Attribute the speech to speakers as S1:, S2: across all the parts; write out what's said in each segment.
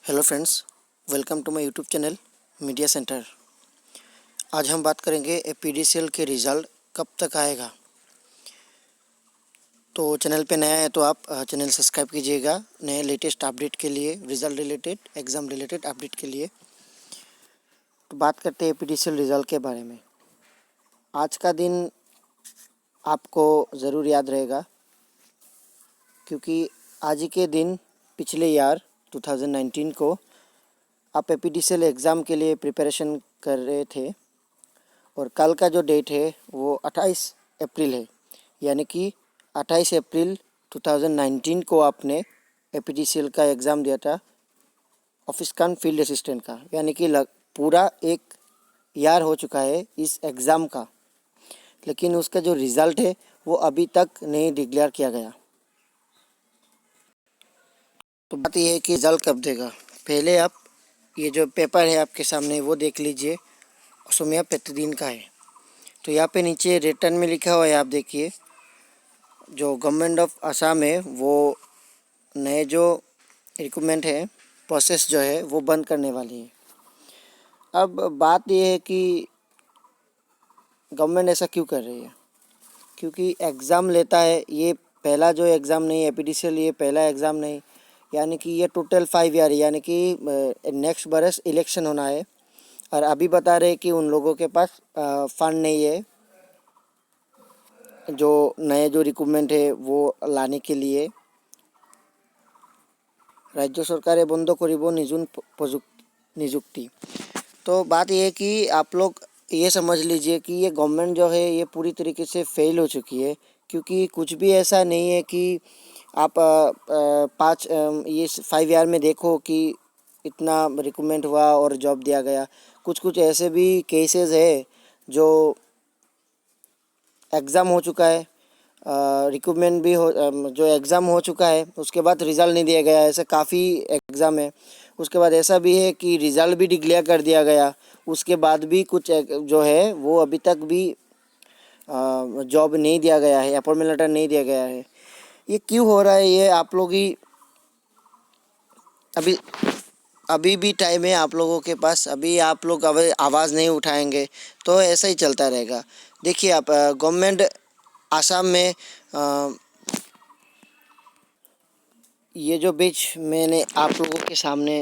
S1: Hello friends, welcome to my YouTube channel media centre. आज हम बात करेंगे एपीडीसीएल के रिज़ल्ट कब तक आएगा। तो चैनल पे नया है तो आप चैनल सब्सक्राइब कीजिएगा नए लेटेस्ट अपडेट के लिए, result related, exam related update के लिए। तो बात करते हैं एपीडीसीएल रिज़ल्ट के बारे में। आज का दिन आपको ज़रूर याद रहेगा क्योंकि आज ही के दिन पिछले ईयर 2019 को आप एपीडीसीएल एग्ज़ाम के लिए प्रिपरेशन कर रहे थे और कल का जो डेट है वो 28 अप्रैल है, यानी कि 28 अप्रैल 2019 को आपने एपीडीसीएल का एग्ज़ाम दिया था, ऑफिस का फील्ड असिस्टेंट का। यानी कि पूरा एक ईयर हो चुका है इस एग्ज़ाम का, लेकिन उसका जो रिज़ल्ट है वो अभी तक नहीं डिक्लेयर किया गया। तो बात यह है कि रिज़ल्ट कब देगा। पहले आप ये जो पेपर है आपके सामने वो देख लीजिए, असमिया प्रतिदिन का है। तो यहाँ पे नीचे रिटर्न में लिखा हुआ है, आप देखिए, जो गवर्नमेंट ऑफ असम है वो नए जो रिक्रूटमेंट है, प्रोसेस जो है वो बंद करने वाली है। अब बात ये है कि गवर्नमेंट ऐसा क्यों कर रही है, क्योंकि एग्ज़ाम लेता है, ये पहला जो एग्ज़ाम नहीं, एपीडीसीएल ये पहला एग्ज़ाम नहीं, यानी कि ये टोटल 5 ईयर है, यानी कि नेक्स्ट बरस इलेक्शन होना है। और अभी बता रहे हैं कि उन लोगों के पास फंड नहीं है जो नए जो रिक्रूटमेंट है वो लाने के लिए। राज्य सरकारें बंद करिब निजुक्ति। तो बात यह है कि आप लोग ये समझ लीजिए कि ये गवर्नमेंट जो है ये पूरी तरीके से फेल हो चुकी है, क्योंकि कुछ भी ऐसा नहीं है कि आप ये 5 ईयर में देखो कि इतना रिक्रूटमेंट हुआ और जॉब दिया गया। कुछ कुछ ऐसे भी केसेस है जो एग्ज़ाम हो चुका है, रिक्रूटमेंट भी हो, जो एग्ज़ाम हो चुका है उसके बाद रिज़ल्ट नहीं दिया गया। ऐसे काफ़ी एग्ज़ाम है। उसके बाद ऐसा भी है कि रिज़ल्ट भी डिक्लेयर कर दिया गया, उसके बाद भी कुछ जो है वो अभी तक भी जॉब नहीं दिया गया है, अपॉइंटमेंट लेटर नहीं दिया गया है। ये क्यों हो रहा है, ये आप लोग ही अभी अभी भी टाइम है आप लोगों के पास। अभी आप लोग आवाज़ नहीं उठाएंगे तो ऐसा ही चलता रहेगा। देखिए, आप गवर्नमेंट आसाम में ये जो बीच मैंने आप लोगों के सामने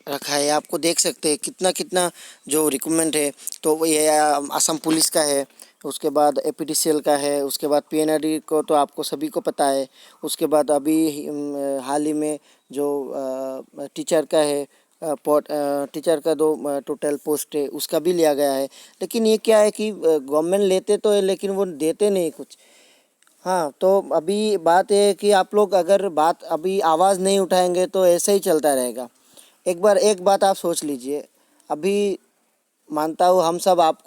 S1: रखा है, आपको देख सकते हैं कितना कितना जो रिक्रूटमेंट है। तो ये असम पुलिस का है, उसके बाद एपीडीसीएल का है, उसके बाद पीएनआरडी को तो आपको सभी को पता है। उसके बाद अभी हाल ही में जो टीचर का है, टीचर का 2 टोटल पोस्ट है उसका भी लिया गया है। लेकिन ये क्या है कि गवर्नमेंट लेते तो है लेकिन वो देते नहीं कुछ। हाँ, तो अभी बात है कि आप लोग अगर बात अभी आवाज़ नहीं उठाएंगे तो ऐसे ही चलता रहेगा। एक बात आप सोच लीजिए, अभी मानता हूँ हम सब आप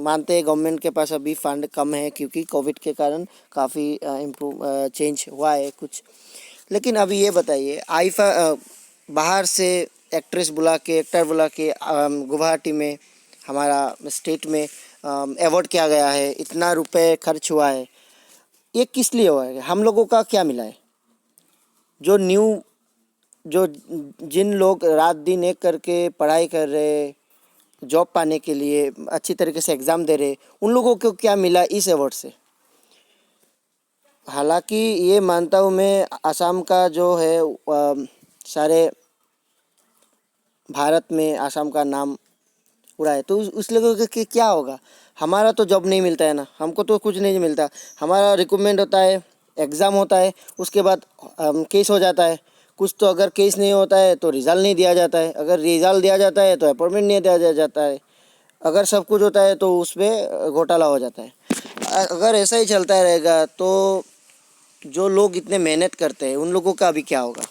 S1: मानते हैं गवर्नमेंट के पास अभी फंड कम है क्योंकि कोविड के कारण काफ़ी इम्प्रूव चेंज हुआ है कुछ। लेकिन अभी ये बताइए, बाहर से एक्टर बुला के गुवाहाटी में, हमारा स्टेट में अवार्ड किया गया है, इतना रुपए खर्च हुआ है। ये किस लिए हुआ है, हम लोगों का क्या मिला है? जो न्यू जो जिन लोग रात दिन एक करके पढ़ाई कर रहे, जॉब पाने के लिए अच्छी तरीके से एग्ज़ाम दे रहे, उन लोगों को क्या मिला इस अवार्ड से? हालांकि ये मानता हूँ मैं, असम का जो है सारे भारत में असम का नाम उड़ा है। तो उस लोगों के क्या होगा? हमारा तो जॉब नहीं मिलता है ना, हमको तो कुछ नहीं मिलता। हमारा रिक्रूटमेंट होता है, एग्ज़ाम होता है, उसके बाद केस हो जाता है। कुछ तो अगर केस नहीं होता है तो रिज़ल्ट नहीं दिया जाता है, अगर रिज़ल्ट दिया जाता है तो अपॉइंटमेंट नहीं दिया जाता है, अगर सब कुछ होता है तो उसमें घोटाला हो जाता है। अगर ऐसा ही चलता रहेगा तो जो लोग इतने मेहनत करते हैं उन लोगों का अभी क्या होगा?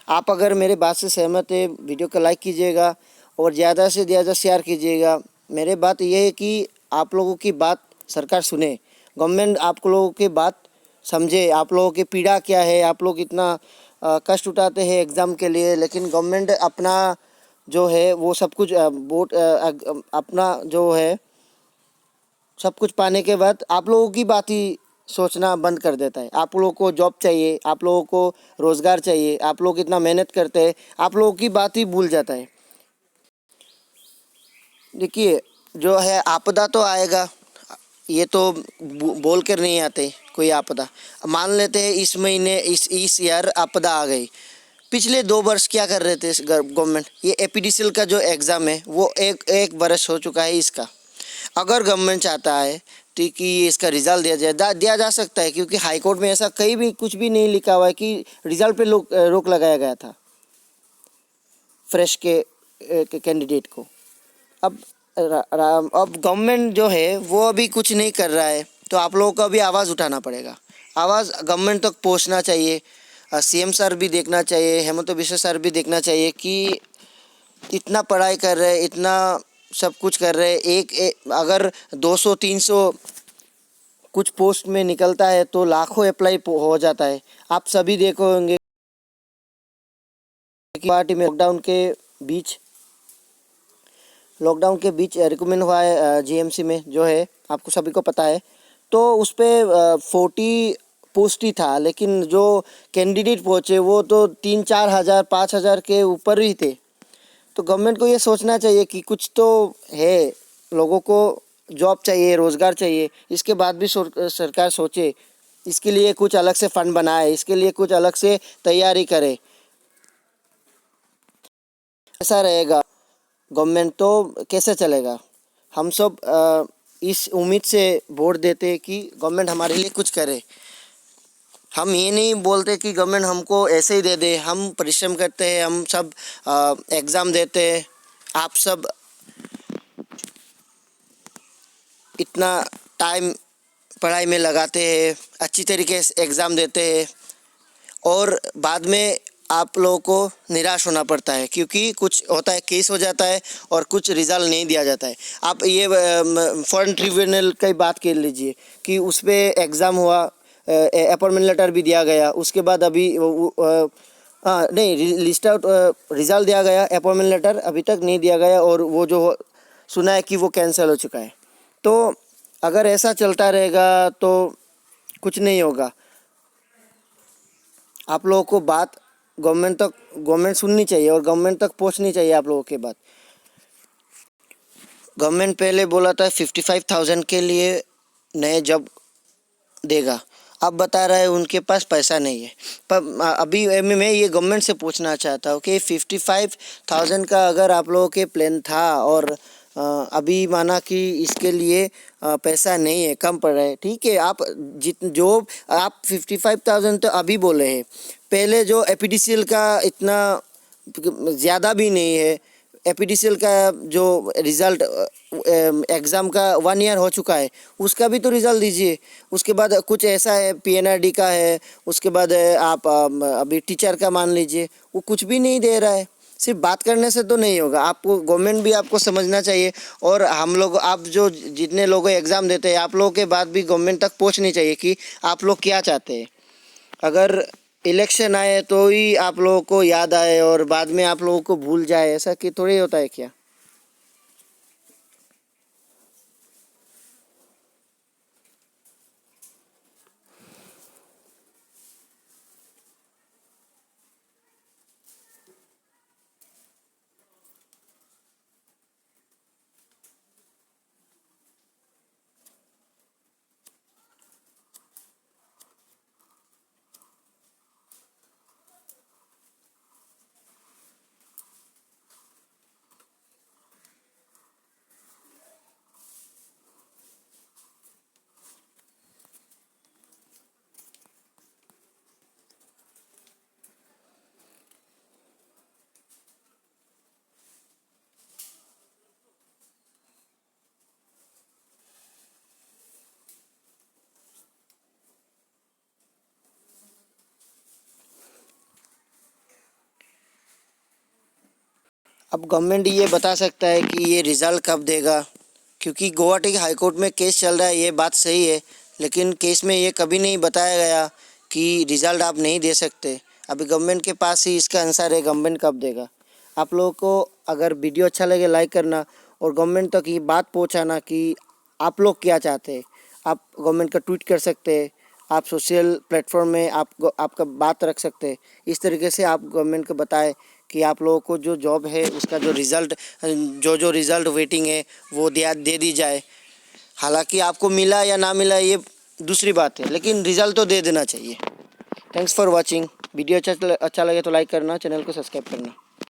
S1: आप अगर मेरे बात से सहमत है, वीडियो को लाइक कीजिएगा और ज़्यादा से ज़्यादा शेयर कीजिएगा। मेरे बात यह है कि आप लोगों की बात सरकार सुने, गवर्नमेंट आप लोगों की बात समझे, आप लोगों की पीड़ा क्या है, आप लोग इतना कष्ट उठाते हैं एग्ज़ाम के लिए, लेकिन गवर्नमेंट अपना जो है वो सब कुछ अपना जो है सब कुछ पाने के बाद आप लोगों की बात ही सोचना बंद कर देता है। आप लोगों को जॉब चाहिए, आप लोगों को रोज़गार चाहिए, आप लोग इतना मेहनत करते हैं, आप लोगों की बात ही भूल जाता है। देखिए, जो है आपदा तो आएगा, ये तो बोल कर नहीं आते कोई आपदा। मान लेते हैं इस महीने इस ईयर आपदा आ गई। पिछले 2 वर्ष क्या कर रहे थे गवर्नमेंट? ये एपीडीसीएल का जो एग्ज़ाम है वो एक वर्ष हो चुका है इसका। अगर गवर्नमेंट चाहता है ठीक कि इसका रिज़ल्ट दिया जा सकता है, क्योंकि हाई कोर्ट में ऐसा कहीं भी कुछ भी नहीं लिखा हुआ है कि रिज़ल्ट पे रोक लगाया गया था फ्रेश के कैंडिडेट को। अब अब गवर्नमेंट जो है वो अभी कुछ नहीं कर रहा है, तो आप लोगों को अभी आवाज़ उठाना पड़ेगा। आवाज़ गवर्नमेंट तक पहुंचना चाहिए। सीएम सर भी देखना चाहिए, हेमंत बिश्व सर भी देखना चाहिए कि इतना पढ़ाई कर रहे, इतना सब कुछ कर रहे, अगर 200-300 कुछ पोस्ट में निकलता है तो लाखों अप्लाई हो जाता है। आप सभी देखो होंगे कि पार्टी में बीच लॉकडाउन के बीच रिकमेंड हुआ है जीएमसी में, जो है आपको सभी को पता है। तो उस पर 40 पोस्ट ही था, लेकिन जो कैंडिडेट पहुँचे वो तो 3-4 हज़ार 5 हज़ार के ऊपर ही थे। तो गवर्नमेंट को ये सोचना चाहिए कि कुछ तो है, लोगों को जॉब चाहिए, रोज़गार चाहिए। इसके बाद भी सरकार सोचे, इसके लिए कुछ अलग से फ़ंड बनाए, इसके लिए कुछ अलग से तैयारी करे। ऐसा रहेगा गवर्नमेंट तो कैसे चलेगा? हम सब इस उम्मीद से वोट देते हैं कि गवर्नमेंट हमारे लिए कुछ करे। हम ये नहीं बोलते कि गवर्नमेंट हमको ऐसे ही दे दे। हम परिश्रम करते हैं, हम सब एग्ज़ाम देते हैं, आप सब इतना टाइम पढ़ाई में लगाते हैं, अच्छी तरीके से एग्ज़ाम देते हैं, और बाद में आप लोगों को निराश होना पड़ता है, क्योंकि कुछ होता है, केस हो जाता है और कुछ रिज़ल्ट नहीं दिया जाता है। आप ये फॉरेन ट्रिब्यूनल की बात कर लीजिए कि उस पर एग्ज़ाम हुआ, अपॉइंटमेंट लेटर भी दिया गया, उसके बाद अभी हाँ नहीं, लिस्ट आउट रिज़ल्ट दिया गया, अपॉइंटमेंट लेटर अभी तक नहीं दिया गया, और वो जो सुना है कि वो कैंसिल हो चुका है। तो अगर ऐसा चलता रहेगा तो कुछ नहीं होगा। आप लोगों को बात गवर्नमेंट सुननी चाहिए और गवर्नमेंट तक पहुंचनी चाहिए आप लोगों की बात। गवर्नमेंट पहले बोला था 55,000 के लिए नए जॉब देगा, अब बता रहा है उनके पास पैसा नहीं है। पर अभी मैं ये गवर्नमेंट से पूछना चाहता हूँ कि 55,000 का अगर आप लोगों के प्लान था, और अभी माना कि इसके लिए पैसा नहीं है, कम पड़ रहा है, ठीक है, आप जो आप 55,000 तो अभी बोले हैं, पहले जो एपीडीसीएल का इतना ज़्यादा भी नहीं है। एपीडीसीएल का जो रिज़ल्ट एग्ज़ाम का 1 ईयर हो चुका है, उसका भी तो रिज़ल्ट दीजिए। उसके बाद कुछ ऐसा है, पीएनआरडी का है, उसके बाद आप अभी टीचर का मान लीजिए, वो कुछ भी नहीं दे रहा है। सिर्फ बात करने से तो नहीं होगा, आपको गवर्नमेंट भी आपको समझना चाहिए, और हम लोग, आप जो जितने लोग एग्ज़ाम देते हैं, आप लोगों के बात भी गवर्नमेंट तक पहुंचनी चाहिए कि आप लोग क्या चाहते हैं। अगर इलेक्शन आए तो ही आप लोगों को याद आए और बाद में आप लोगों को भूल जाए, ऐसा कि थोड़ी होता है क्या? अब गवर्नमेंट ये बता सकता है कि ये रिज़ल्ट कब देगा, क्योंकि गुवाहाटी हाई कोर्ट में केस चल रहा है, ये बात सही है, लेकिन केस में ये कभी नहीं बताया गया कि रिज़ल्ट आप नहीं दे सकते। अभी गवर्नमेंट के पास ही इसका आंसर है, गवर्नमेंट कब देगा। आप लोगों को अगर वीडियो अच्छा लगे लाइक करना, और गवर्नमेंट तक ये बात पहुंचाना कि आप लोग क्या चाहते हैं। आप गवर्नमेंट का ट्वीट कर सकते हैं, आप सोशल प्लेटफॉर्म में आपका बात रख सकते हैं। इस तरीके से आप गवर्नमेंट को बताएं कि आप लोगों को जो जॉब है उसका जो रिज़ल्ट वेटिंग है वो दे दी जाए। हालांकि आपको मिला या ना मिला ये दूसरी बात है, लेकिन रिज़ल्ट तो दे देना चाहिए। Thanks for watching. वीडियो अच्छा लगे तो लाइक करना, चैनल को सब्सक्राइब करना।